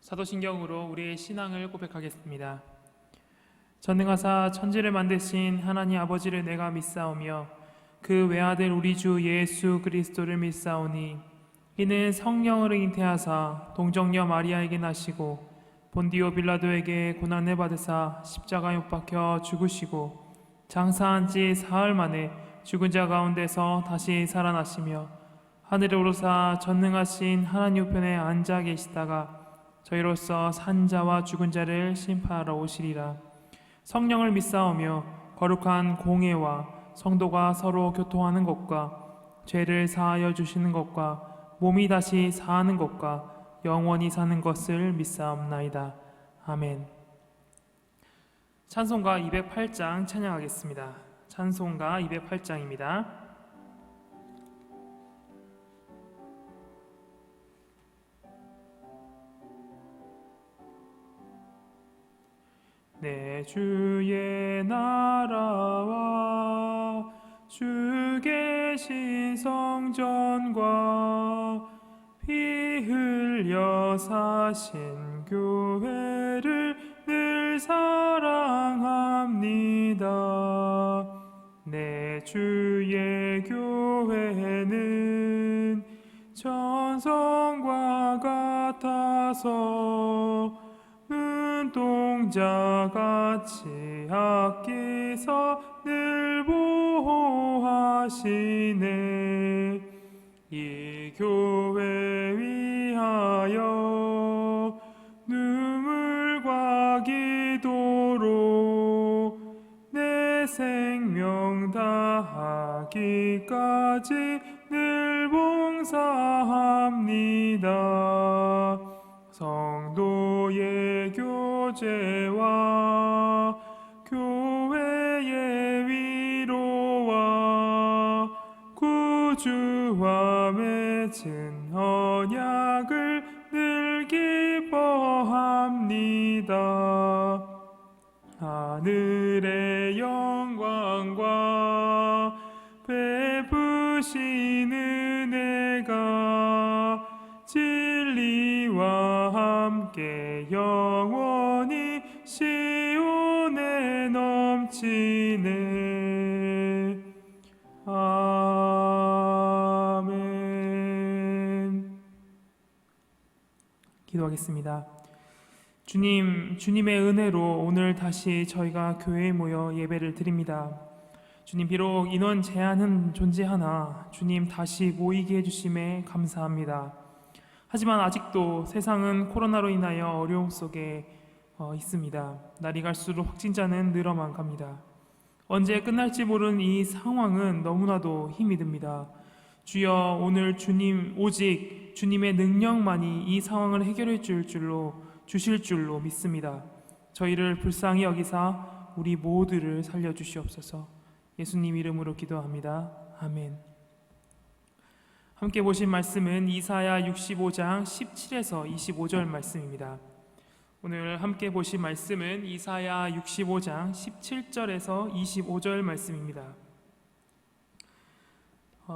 사도신경으로 우리의 신앙을 고백하겠습니다. 전능하사 천지를 만드신 하나님 아버지를 내가 믿사오며 그 외아들 우리 주 예수 그리스도를 믿사오니 이는 성령으로 잉태하사 동정녀 마리아에게 나시고 본디오 빌라도에게 고난을 받으사 십자가에 못 박혀 죽으시고 장사한 지 사흘 만에 죽은 자 가운데서 다시 살아나시며 하늘에 오르사 전능하신 하나님 우편에 앉아 계시다가 저희로서 산 자와 죽은 자를 심판하러 오시리라. 성령을 믿사오며 거룩한 공예와 성도가 서로 교통하는 것과 죄를 사하여 주시는 것과 몸이 다시 사하는 것과 영원히 사는 것을 믿사옵나이다. 아멘. 찬송가 208장 찬양하겠습니다. 찬송가 208장입니다. 내 주의 나라와 주 계신 성전과 피 흘려 사신 교회를 늘 사랑합니다. 내 주의 교회는 전성과 같아서 눈동자같이 아끼서 늘 보호하시네. 이 교회 위하여 눈물과 기도로 내 생명 다하기까지 늘 봉사합니다. 성도의 교제와 교회의 위로와 구주와 맺은 언약을 늘 기뻐합니다. 하늘의 영광과 베푸신 은혜가 진리와 함께 영원히 시온에 넘치네. 아멘. 기도하겠습니다. 주님의 은혜로 오늘 다시 저희가 교회에 모여 예배를 드립니다. 주님, 비록 인원 제한은 존재하나 주님 다시 모이게 해주심에 감사합니다. 하지만 아직도 세상은 코로나로 인하여 어려움 속에 있습니다. 날이 갈수록 확진자는 늘어만 갑니다. 언제 끝날지 모르는 이 상황은 너무나도 힘이 듭니다. 주여, 오늘 오직 주님의 능력만이 이 상황을 해결해 주실 줄로 믿습니다. 저희를 불쌍히 여기사 우리 모두를 살려주시옵소서. 예수님 이름으로 기도합니다. 아멘. 함께 보신 말씀은 이사야 65장 17에서 25절 말씀입니다. 오늘 함께 보신 말씀은 이사야 65장 17절에서 25절 말씀입니다.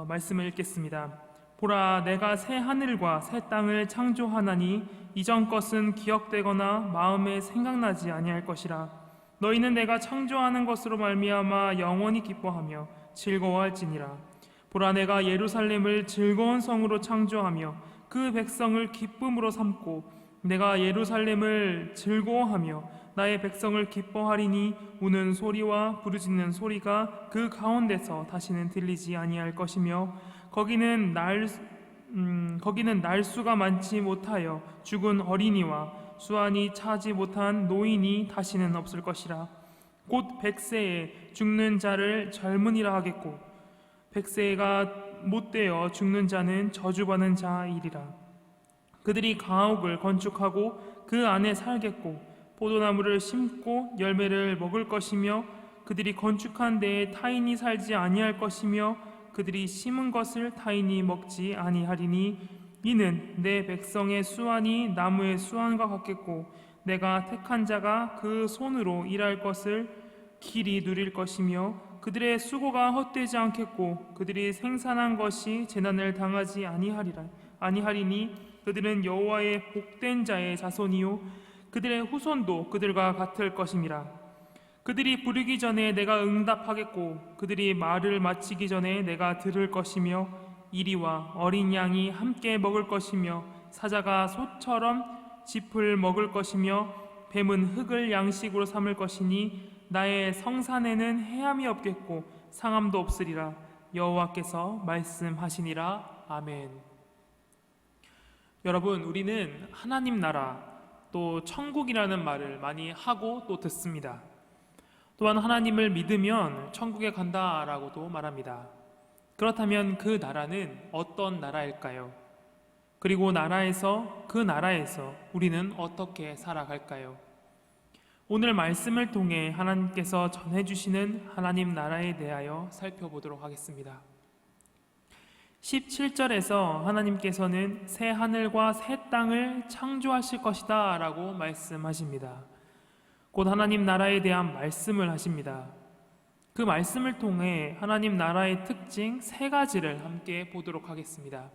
말씀을 읽겠습니다. 보라, 내가 새 하늘과 새 땅을 창조하나니 이전 것은 기억되거나 마음에 생각나지 아니할 것이라. 너희는 내가 창조하는 것으로 말미암아 영원히 기뻐하며 즐거워할지니라. 보라, 내가 예루살렘을 즐거운 성으로 창조하며 그 백성을 기쁨으로 삼고 내가 예루살렘을 즐거워하며 나의 백성을 기뻐하리니 우는 소리와 부르짖는 소리가 그 가운데서 다시는 들리지 아니할 것이며 거기는 날수가 많지 못하여 죽은 어린이와 수완이 차지 못한 노인이 다시는 없을 것이라. 곧 100세에 죽는 자를 젊은이라 하겠고 100세가 못되어 죽는 자는 저주받는 자이리라. 그들이 가옥을 건축하고 그 안에 살겠고 포도나무를 심고 열매를 먹을 것이며 그들이 건축한 데에 타인이 살지 아니할 것이며 그들이 심은 것을 타인이 먹지 아니하리니 이는 내 백성의 수완이 나무의 수완과 같겠고 내가 택한 자가 그 손으로 일할 것을 길이 누릴 것이며 그들의 수고가 헛되지 않겠고 그들이 생산한 것이 재난을 당하지 아니하리니 그들은 여호와의 복된 자의 자손이요 그들의 후손도 그들과 같을 것임이라. 그들이 부르기 전에 내가 응답하겠고 그들이 말을 마치기 전에 내가 들을 것이며 이리와 어린 양이 함께 먹을 것이며 사자가 소처럼 짚을 먹을 것이며 뱀은 흙을 양식으로 삼을 것이니 나의 성산에는 해함이 없겠고 상함도 없으리라. 여호와께서 말씀하시니라. 아멘. 여러분, 우리는 하나님 나라 또 천국이라는 말을 많이 하고 또 듣습니다. 또한 하나님을 믿으면 천국에 간다라고도 말합니다. 그렇다면 그 나라는 어떤 나라일까요? 그리고 그 나라에서 우리는 어떻게 살아갈까요? 오늘 말씀을 통해 하나님께서 전해주시는 하나님 나라에 대하여 살펴보도록 하겠습니다. 17절에서 하나님께서는 새 하늘과 새 땅을 창조하실 것이다 라고 말씀하십니다. 곧 하나님 나라에 대한 말씀을 하십니다. 그 말씀을 통해 하나님 나라의 특징 세 가지를 함께 보도록 하겠습니다.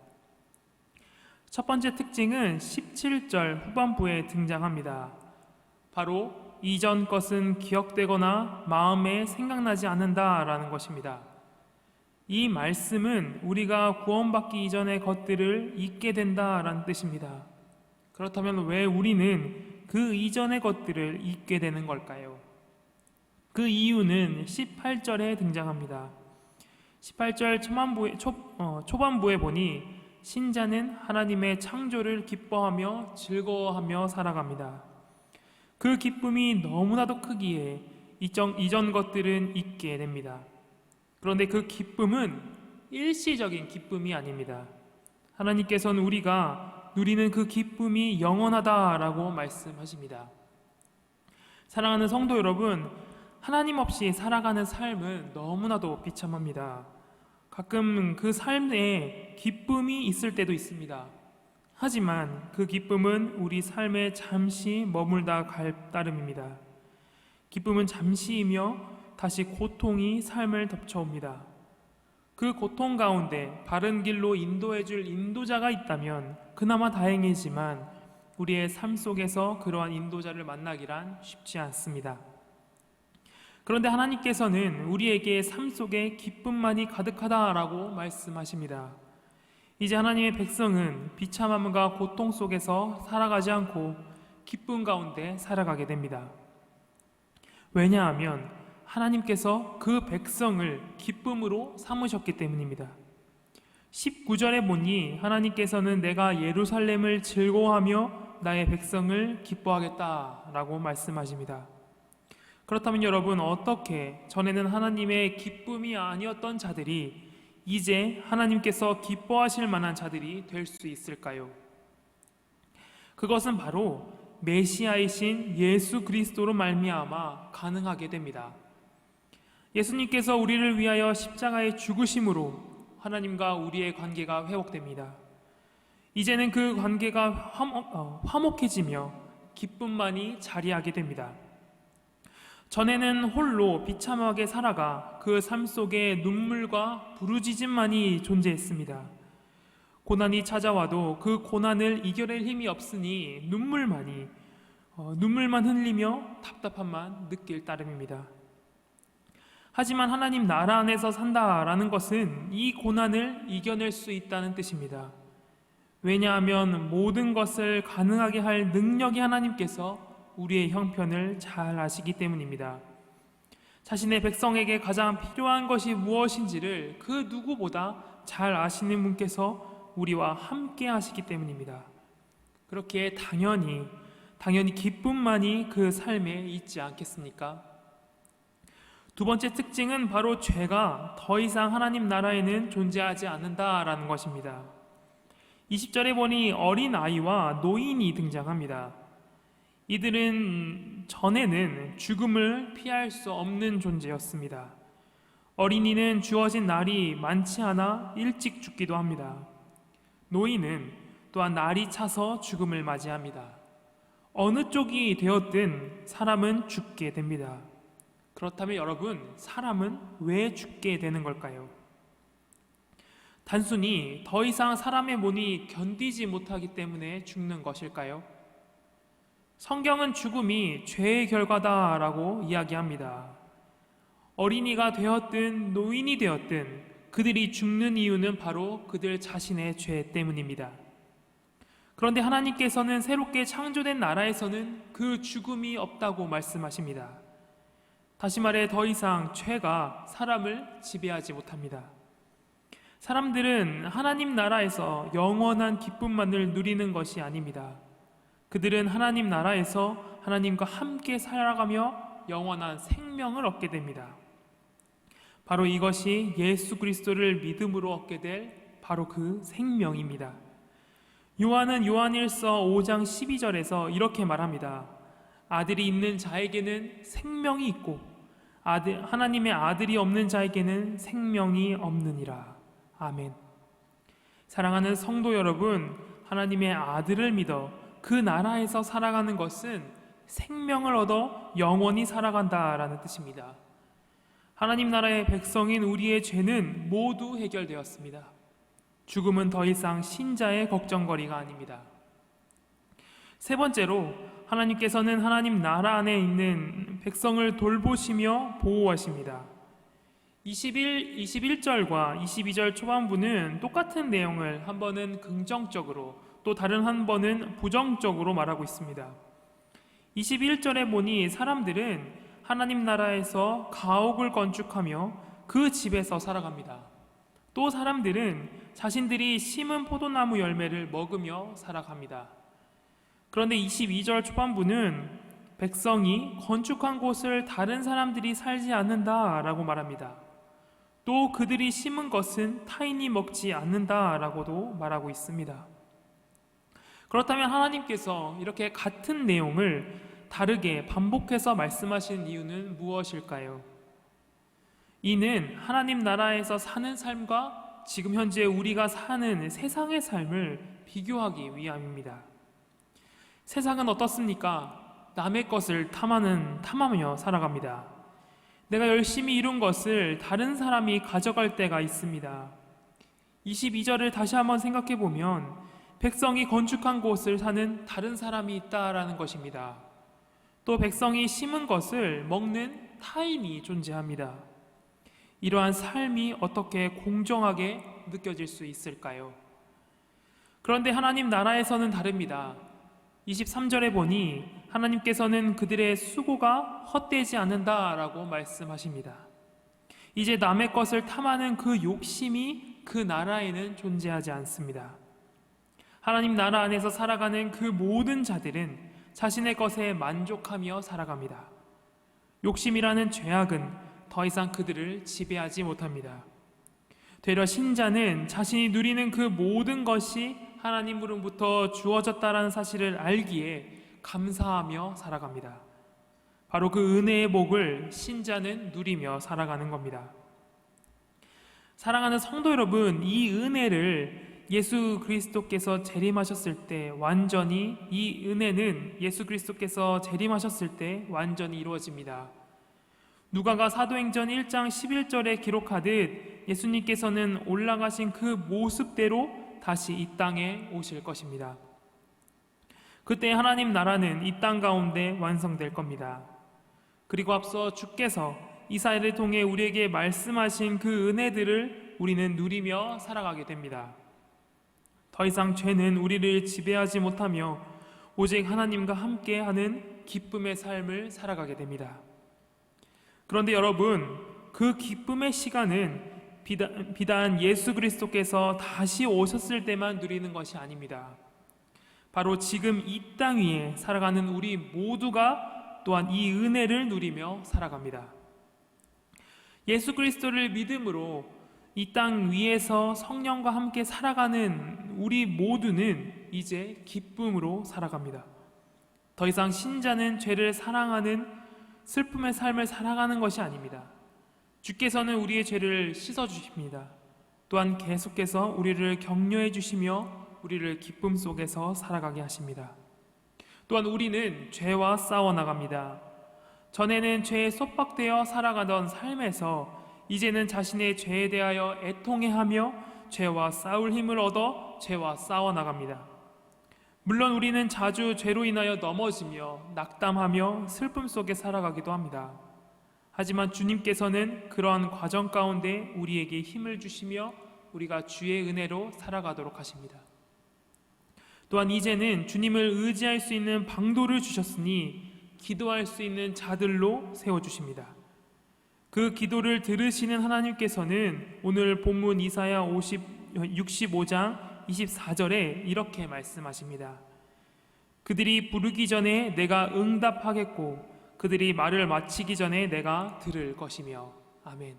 첫 번째 특징은 17절 후반부에 등장합니다. 바로 이전 것은 기억되거나 마음에 생각나지 않는다라는 것입니다. 이 말씀은 우리가 구원받기 이전의 것들을 잊게 된다라는 뜻입니다. 그렇다면 왜 우리는 그 이전의 것들을 잊게 되는 걸까요? 그 이유는 18절에 등장합니다. 18절 초반부에 보니 신자는 하나님의 창조를 기뻐하며 즐거워하며 살아갑니다. 그 기쁨이 너무나도 크기에 이전 것들은 잊게 됩니다. 그런데 그 기쁨은 일시적인 기쁨이 아닙니다. 하나님께서는 우리가 누리는 그 기쁨이 영원하다라고 말씀하십니다. 사랑하는 성도 여러분, 하나님 없이 살아가는 삶은 너무나도 비참합니다. 가끔 그 삶에 기쁨이 있을 때도 있습니다. 하지만 그 기쁨은 우리 삶에 잠시 머물다 갈 따름입니다. 기쁨은 잠시이며 다시 고통이 삶을 덮쳐옵니다. 그 고통 가운데 바른 길로 인도해 줄 인도자가 있다면 그나마 다행이지만 우리의 삶 속에서 그러한 인도자를 만나기란 쉽지 않습니다. 그런데 하나님께서는 우리에게 삶 속에 기쁨만이 가득하다라고 말씀하십니다. 이제 하나님의 백성은 비참함과 고통 속에서 살아가지 않고 기쁨 가운데 살아가게 됩니다. 왜냐하면 하나님께서 그 백성을 기쁨으로 삼으셨기 때문입니다. 19절에 보니 하나님께서는 내가 예루살렘을 즐거워하며 나의 백성을 기뻐하겠다라고 말씀하십니다. 그렇다면 여러분, 어떻게 전에는 하나님의 기쁨이 아니었던 자들이 이제 하나님께서 기뻐하실 만한 자들이 될 수 있을까요? 그것은 바로 메시아이신 예수 그리스도로 말미암아 가능하게 됩니다. 예수님께서 우리를 위하여 십자가에 죽으심으로 하나님과 우리의 관계가 회복됩니다. 이제는 그 관계가 화목해지며 기쁨만이 자리하게 됩니다. 전에는 홀로 비참하게 살아가 그 삶 속에 눈물과 부르짖음만이 존재했습니다. 고난이 찾아와도 그 고난을 이겨낼 힘이 없으니 눈물만 흘리며 답답함만 느낄 따름입니다. 하지만 하나님 나라 안에서 산다라는 것은 이 고난을 이겨낼 수 있다는 뜻입니다. 왜냐하면 모든 것을 가능하게 할 능력이 하나님께서 우리의 형편을 잘 아시기 때문입니다. 자신의 백성에게 가장 필요한 것이 무엇인지를 그 누구보다 잘 아시는 분께서 우리와 함께 하시기 때문입니다. 그렇기에 당연히 기쁨만이 그 삶에 있지 않겠습니까? 두 번째 특징은 바로 죄가 더 이상 하나님 나라에는 존재하지 않는다라는 것입니다. 20절에 보니 어린아이와 노인이 등장합니다. 이들은 전에는 죽음을 피할 수 없는 존재였습니다. 어린이는 주어진 날이 많지 않아 일찍 죽기도 합니다. 노인은 또한 날이 차서 죽음을 맞이합니다. 어느 쪽이 되었든 사람은 죽게 됩니다. 그렇다면 여러분, 사람은 왜 죽게 되는 걸까요? 단순히 더 이상 사람의 몸이 견디지 못하기 때문에 죽는 것일까요? 성경은 죽음이 죄의 결과다라고 이야기합니다. 어린이가 되었든 노인이 되었든 그들이 죽는 이유는 바로 그들 자신의 죄 때문입니다. 그런데 하나님께서는 새롭게 창조된 나라에서는 그 죽음이 없다고 말씀하십니다. 다시 말해 더 이상 죄가 사람을 지배하지 못합니다. 사람들은 하나님 나라에서 영원한 기쁨만을 누리는 것이 아닙니다. 그들은 하나님 나라에서 하나님과 함께 살아가며 영원한 생명을 얻게 됩니다. 바로 이것이 예수 그리스도를 믿음으로 얻게 될 바로 그 생명입니다. 요한은 요한일서 5장 12절에서 이렇게 말합니다. 아들이 있는 자에게는 생명이 있고 하나님의 아들이 없는 자에게는 생명이 없느니라. 아멘. 사랑하는 성도 여러분, 하나님의 아들을 믿어 그 나라에서 살아가는 것은 생명을 얻어 영원히 살아간다라는 뜻입니다. 하나님 나라의 백성인 우리의 죄는 모두 해결되었습니다. 죽음은 더 이상 신자의 걱정거리가 아닙니다. 세 번째로, 하나님께서는 하나님 나라 안에 있는 백성을 돌보시며 보호하십니다. 21절과 22절 초반부는 똑같은 내용을 한 번은 긍정적으로 또 다른 한 번은 부정적으로 말하고 있습니다. 21절에 보니 사람들은 하나님 나라에서 가옥을 건축하며 그 집에서 살아갑니다. 또 사람들은 자신들이 심은 포도나무 열매를 먹으며 살아갑니다. 그런데 22절 초반부는 백성이 건축한 곳을 다른 사람들이 살지 않는다라고 말합니다. 또 그들이 심은 것은 타인이 먹지 않는다라고도 말하고 있습니다. 그렇다면 하나님께서 이렇게 같은 내용을 다르게 반복해서 말씀하신 이유는 무엇일까요? 이는 하나님 나라에서 사는 삶과 지금 현재 우리가 사는 세상의 삶을 비교하기 위함입니다. 세상은 어떻습니까? 남의 것을 탐하며 살아갑니다. 내가 열심히 이룬 것을 다른 사람이 가져갈 때가 있습니다. 22절을 다시 한번 생각해 보면 백성이 건축한 곳을 사는 다른 사람이 있다라는 것입니다. 또 백성이 심은 것을 먹는 타인이 존재합니다. 이러한 삶이 어떻게 공정하게 느껴질 수 있을까요? 그런데 하나님 나라에서는 다릅니다. 23절에 보니 하나님께서는 그들의 수고가 헛되지 않는다라고 말씀하십니다. 이제 남의 것을 탐하는 그 욕심이 그 나라에는 존재하지 않습니다. 하나님 나라 안에서 살아가는 그 모든 자들은 자신의 것에 만족하며 살아갑니다. 욕심이라는 죄악은 더 이상 그들을 지배하지 못합니다. 되려 신자는 자신이 누리는 그 모든 것이 하나님으로부터 주어졌다는 사실을 알기에 감사하며 살아갑니다. 바로 그 은혜의 복을 신자는 누리며 살아가는 겁니다. 사랑하는 성도 여러분, 이 은혜를 예수 그리스도께서 재림하셨을 때 완전히, 이 은혜는 예수 그리스도께서 재림하셨을 때 완전히 이루어집니다. 누가가 사도행전 1장 11절에 기록하듯 예수님께서는 올라가신 그 모습대로 다시 이 땅에 오실 것입니다. 그때 하나님 나라는 이 땅 가운데 완성될 겁니다. 그리고 앞서 주께서 이사야를 통해 우리에게 말씀하신 그 은혜들을 우리는 누리며 살아가게 됩니다. 더 이상 죄는 우리를 지배하지 못하며 오직 하나님과 함께하는 기쁨의 삶을 살아가게 됩니다. 그런데 여러분, 그 기쁨의 시간은 비단 예수 그리스도께서 다시 오셨을 때만 누리는 것이 아닙니다. 바로 지금 이 땅 위에 살아가는 우리 모두가 또한 이 은혜를 누리며 살아갑니다. 예수 그리스도를 믿음으로 이 땅 위에서 성령과 함께 살아가는 우리 모두는 이제 기쁨으로 살아갑니다. 더 이상 신자는 죄를 사랑하는 슬픔의 삶을 살아가는 것이 아닙니다. 주께서는 우리의 죄를 씻어주십니다. 또한 계속해서 우리를 격려해 주시며 우리를 기쁨 속에서 살아가게 하십니다. 또한 우리는 죄와 싸워나갑니다. 전에는 죄에 속박되어 살아가던 삶에서 이제는 자신의 죄에 대하여 애통해하며 죄와 싸울 힘을 얻어 죄와 싸워 나갑니다. 물론 우리는 자주 죄로 인하여 넘어지며 낙담하며 슬픔 속에 살아가기도 합니다. 하지만 주님께서는 그러한 과정 가운데 우리에게 힘을 주시며 우리가 주의 은혜로 살아가도록 하십니다. 또한 이제는 주님을 의지할 수 있는 방도를 주셨으니 기도할 수 있는 자들로 세워주십니다. 그 기도를 들으시는 하나님께서는 오늘 본문 이사야 65장 24절에 이렇게 말씀하십니다. 그들이 부르기 전에 내가 응답하겠고 그들이 말을 마치기 전에 내가 들을 것이며. 아멘.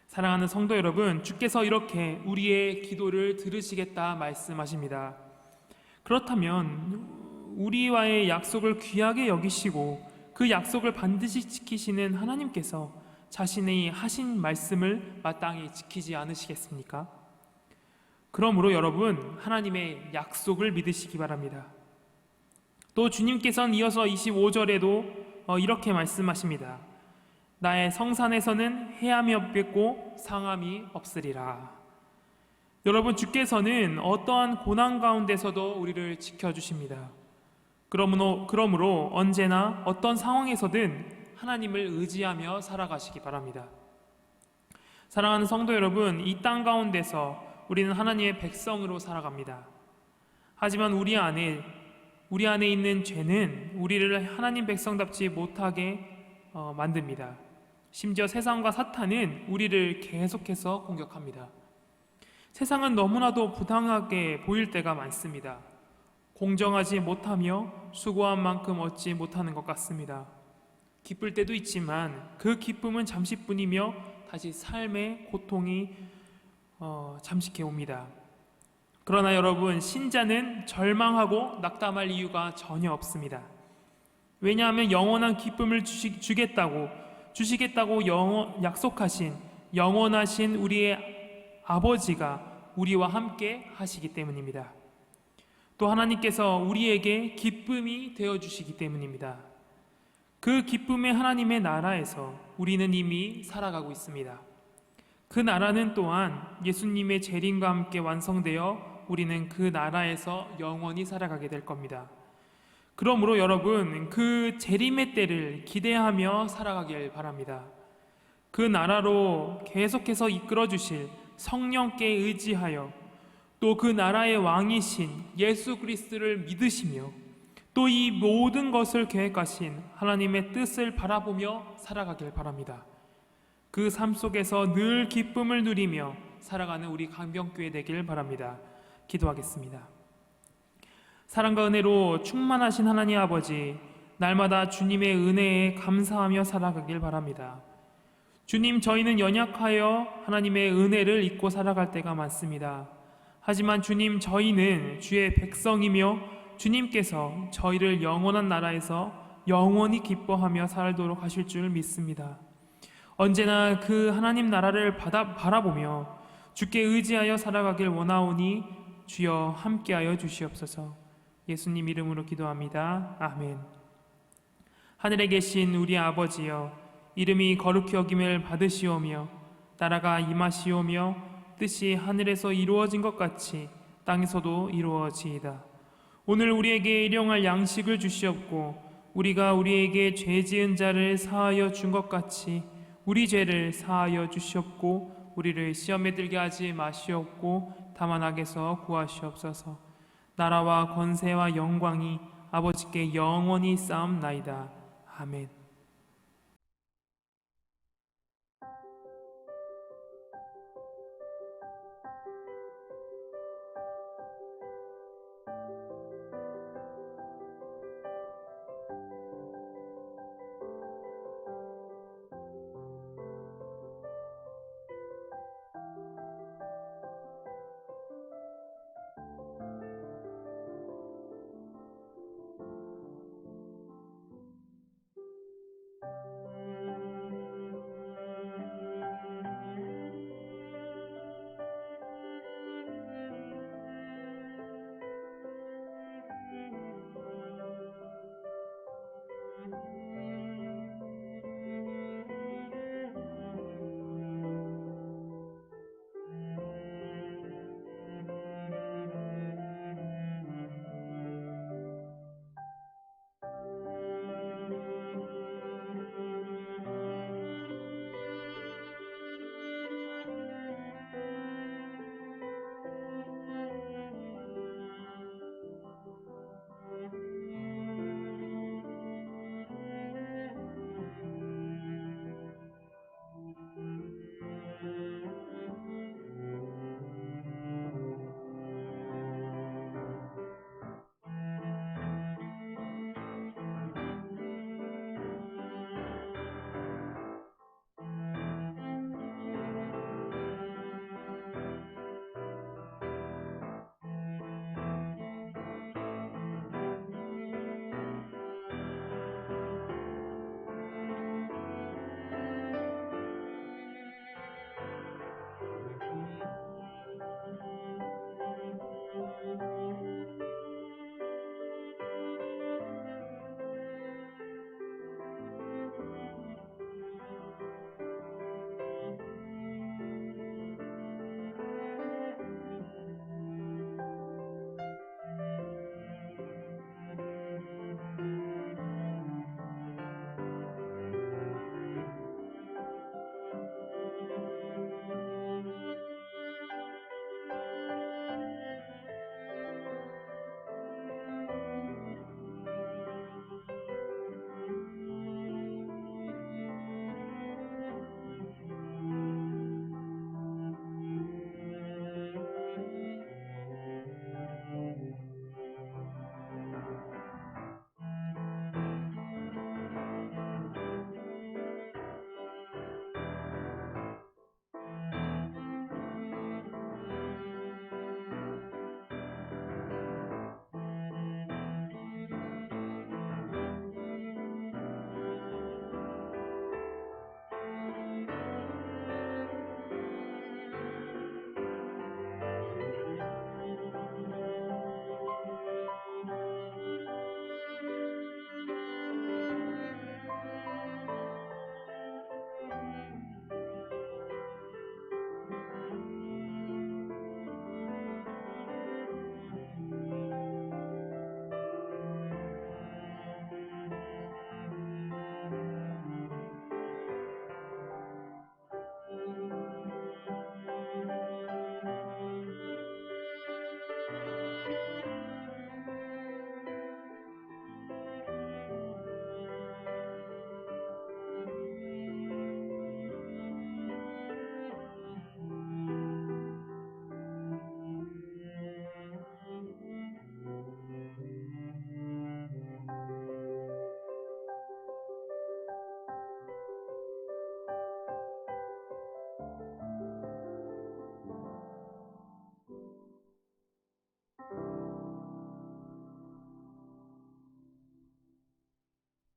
사랑하는 성도 여러분, 주께서 이렇게 우리의 기도를 들으시겠다 말씀하십니다. 그렇다면 우리와의 약속을 귀하게 여기시고 그 약속을 반드시 지키시는 하나님께서 자신이 하신 말씀을 마땅히 지키지 않으시겠습니까? 그러므로 여러분, 하나님의 약속을 믿으시기 바랍니다. 또 주님께서는 이어서 25절에도 이렇게 말씀하십니다. 나의 성산에서는 해함이 없겠고 상함이 없으리라. 여러분, 주께서는 어떠한 고난 가운데서도 우리를 지켜주십니다. 그러므로 언제나 어떤 상황에서든 하나님을 의지하며 살아가시기 바랍니다. 사랑하는 성도 여러분, 이 땅 가운데서 우리는 하나님의 백성으로 살아갑니다. 하지만 우리 안에 있는 죄는 우리를 하나님 백성답지 못하게 만듭니다. 심지어 세상과 사탄은 우리를 계속해서 공격합니다. 세상은 너무나도 부당하게 보일 때가 많습니다. 공정하지 못하며 수고한 만큼 얻지 못하는 것 같습니다. 기쁠 때도 있지만 그 기쁨은 잠시뿐이며 다시 삶의 고통이 잠식해 옵니다. 그러나 여러분, 신자는 절망하고 낙담할 이유가 전혀 없습니다. 왜냐하면 영원한 기쁨을 주시겠다고 약속하신 영원하신 우리의 아버지가 우리와 함께 하시기 때문입니다. 또 하나님께서 우리에게 기쁨이 되어주시기 때문입니다. 그 기쁨의 하나님의 나라에서 우리는 이미 살아가고 있습니다. 그 나라는 또한 예수님의 재림과 함께 완성되어 우리는 그 나라에서 영원히 살아가게 될 겁니다. 그러므로 여러분, 그 재림의 때를 기대하며 살아가길 바랍니다. 그 나라로 계속해서 이끌어 주실 성령께 의지하여 또 그 나라의 왕이신 예수 그리스도를 믿으시며 또 이 모든 것을 계획하신 하나님의 뜻을 바라보며 살아가길 바랍니다. 그 삶 속에서 늘 기쁨을 누리며 살아가는 우리 강병교회 되길 바랍니다. 기도하겠습니다. 사랑과 은혜로 충만하신 하나님 아버지, 날마다 주님의 은혜에 감사하며 살아가길 바랍니다. 주님, 저희는 연약하여 하나님의 은혜를 잊고 살아갈 때가 많습니다. 하지만 주님, 저희는 주의 백성이며 주님께서 저희를 영원한 나라에서 영원히 기뻐하며 살도록 하실 줄 믿습니다. 언제나 그 하나님 나라를 바라보며 주께 의지하여 살아가길 원하오니 주여 함께하여 주시옵소서. 예수님 이름으로 기도합니다. 아멘. 하늘에 계신 우리 아버지여, 이름이 거룩히 여김을 받으시오며 나라가 임하시오며 뜻이 하늘에서 이루어진 것 같이 땅에서도 이루어지이다. 오늘 우리에게 일용할 양식을 주시옵고 우리가 우리에게 죄 지은 자를 사하여 준 것 같이 우리 죄를 사하여 주시옵고 우리를 시험에 들게 하지 마시옵고 다만 악에서 구하시옵소서. 나라와 권세와 영광이 아버지께 영원히 쌓옵나이다. 아멘.